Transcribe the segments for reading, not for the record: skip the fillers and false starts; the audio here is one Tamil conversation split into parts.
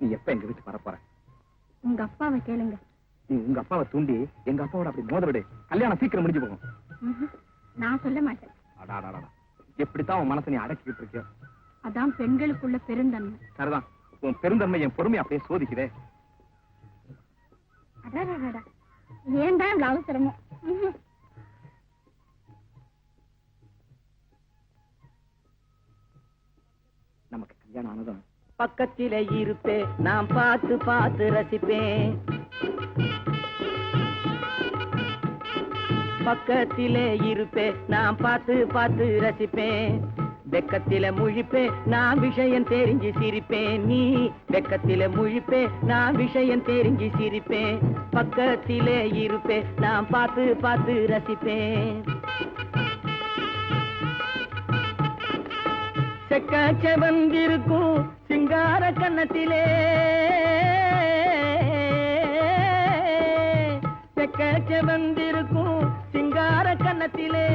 நீ எப்ப எங்க வீட்டுக்கு வர போற? உங்க அப்பாவை கேளுங்க. நீ உங்க அப்பாவை தூண்டி எங்க அப்பாவோட அப்படி மோத விடு. கல்யாணம் சீக்கிரம் முடிஞ்சு போகும். நான் சொல்ல மாட்டேன். அடாடாடா, எப்படித்தான் உன் மனசை நீ அடக்கிட்டு இருக்க? அதான் பெண்களுக்குள்ள பெருந்தன்மை. சரிதான், உன் பெருந்தன்மை என் பொறுமை அப்படியே சோதிக்குதே. அடாடாடா, ஏன்டா இவ்வளவு அவசரமோ? நமக்கு கல்யாணம் ஆனதும் பக்கத்திலே இருப்பேன், நான் பார்த்து பார்த்து ரசிப்பேன். பக்கத்திலே இருப்பேன், நான் பார்த்து பார்த்து ரசிப்பேன். வெக்கத்தில முழிப்பேன், நான் விஷயம் தெரிஞ்சு சிரிப்பேன். நீ வெக்கத்தில முழிப்பேன், நான் விஷயம் தெரிஞ்சு சிரிப்பேன். பக்கத்திலே இருப்பேன், நான் பார்த்து பார்த்து ரசிப்பேன். செக்க செவந்திருக்கும் சிங்கார கண்ணத்திலே, செக்க செவந்திருக்கும் சிங்கார கண்ணத்திலே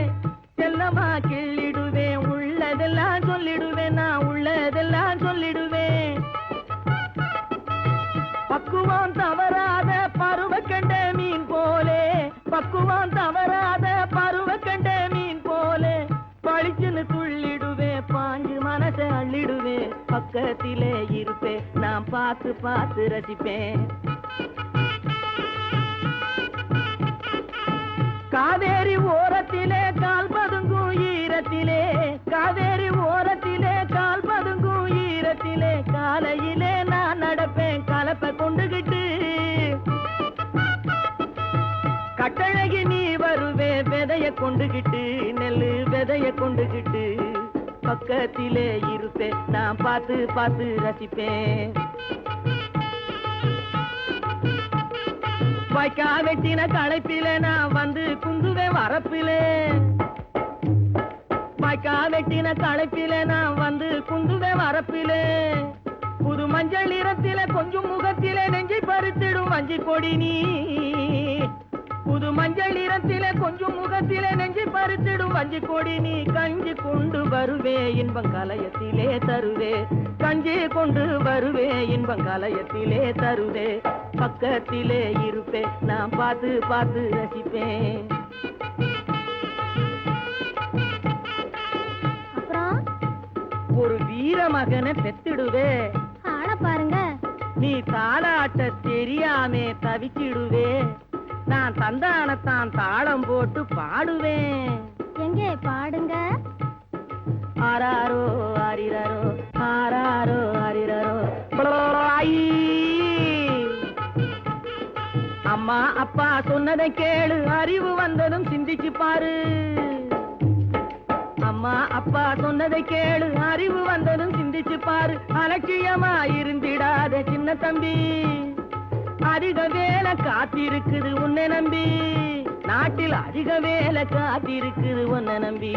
செல்லமா கிள்ளிடுவேன். உள்ளதெல்லாம் சொல்லிடுவேன், நான் உள்ளதெல்லாம் சொல்லிடுவேன். பக்குவம் தவறாத பருவ கண்ட மீன் போலே, பக்குவம் தவறாத பருவ கண்ட மீன் போலே பழிச்சுன்னு துள்ளிடுவேன், பாஞ்சு மனசை அள்ளிடுவேன். பக்கத்திலே இருப்பேன், நான் பார்த்து பார்த்து ரசிப்பேன். காவேரி ஓரத்திலே கால் பதுங்கும் ஈரத்திலே, காவேரி ஓரத்திலே கால் பதுங்கும் ஈரத்திலே காலையிலே நான் நடப்பேன் கலப்பை கொண்டுகிட்டு. கட்டழகி நீ வருவே விதைய கொண்டுகிட்டு, நெல்லு விதைய கொண்டுகிட்டு. பக்கத்திலே இருப்பேன், நான் பார்த்து பார்த்து ரசிப்பேன். வாய்க்கா வெட்டின களைப்பிலே நான் வந்து குந்துவேன் வரப்பிலே, வாய்க்கா வெட்டின களைப்பிலே நான் வந்து குந்துவேன் வரப்பிலே. புது மஞ்சள் நிறத்திலே கொஞ்சம் முகத்திலே நெஞ்சை பறித்திடும் வஞ்சி கொடி நீ, புது மஞ்சள் நிறத்திலே கொஞ்சம் முகத்திலே நெஞ்சு பறித்திடும் வஞ்சி கொடி நீ. கஞ்சி கொண்டு வருவே இன்பம் கலயத்திலே தருவே, கஞ்சி கொண்டு வருவே இன்பம் கலயத்திலே தருவே. பக்கத்திலே இருப்பேன், நான் பார்த்து பார்த்து ரசிப்பேன். அப்புறம் ஒரு வீர மகனை பெத்திடுவே, ஆள பாருங்க. நீ தாளாட்ட தெரியாமே தவிச்சிடுவே. நான் தந்தானத்தான் தாளம் போட்டு பாடுவேன். எங்கே பாடுங்க. ஆராரோ ஆரிரரோ ஆராரோ ஆரிரரோ. அம்மா அப்பா சொன்னதை கேளு, அறிவு வந்ததும் சிந்திச்சு பாரு. அம்மா அப்பா சொன்னதை கேளு, அறிவு வந்ததும் சிந்திச்சு பாரு. அலட்சியமா இருந்திடாத சின்ன தம்பி, அதிக வேலை காத்திருக்குது உன்னை நம்பி. நாட்டில் அதிக வேலை காத்திருக்குது உன்னை நம்பி,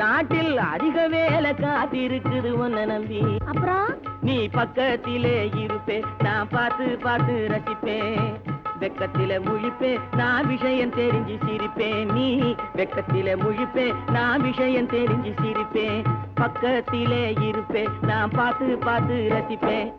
நாட்டில் அதிக வேலை காத்திருக்குது உன்னை நம்பி. அப்புறம் நீ பக்கத்திலே இருப்பேன், நான் பார்த்து பார்த்து ரசிப்பேன். வெக்கத்தில முழிப்பேன், நான் விஷயம் தெரிஞ்சு சிரிப்பேன். நீ வெக்கத்தில முழிப்பேன், நான் விஷயம் தெரிஞ்சு சிரிப்பேன். பக்கத்திலே இருப்பேன், நான் பார்த்து பார்த்து ரசிப்பேன்.